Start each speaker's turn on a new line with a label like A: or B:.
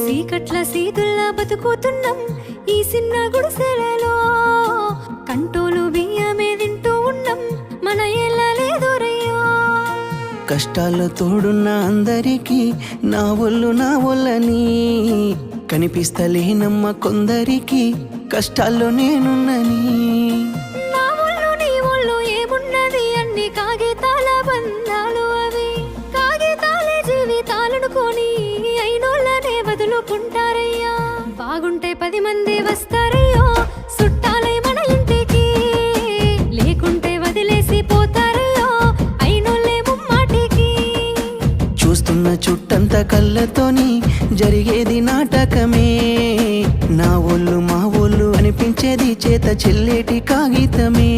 A: సీకట్ల సీతుల్లా బతుకుతున్నాం ఈ చిన్న గుడిసెలలో. కంటోలు బియ్యమే తింటూ ఉన్నాం మన ఎలా లేదోరయ్యో.
B: కష్టాల్లో తోడున్న అందరికీ నా ఒళ్ళని కనిపిస్తలేనమ్మ కొందరికి కష్టాల్లో నేనున్నని.
A: నా ఒళ్ళు నీ ఒళ్ళు ఏమున్నది అన్ని కాగితాల బంధాలు అవి. కాగితాలే జీవితాలనుకొని అయినోళ్ళనే వదులుకుంటారయ్యా. బాగుంటే 10 మంది వస్తారయ్యో చుట్టాలై మన ఇంటికి. లేకుంటే వదిలేసి పోతారయ్యో అయినోళ్ళే ముమ్మాటికి.
B: చూస్తున్న చుట్టంత కళ్ళతోని జరిగేది నాటకమే. నా ఒళ్ళు మా ఒళ్ళు అనిపించేది చేత చెల్లేటి కాగితమే.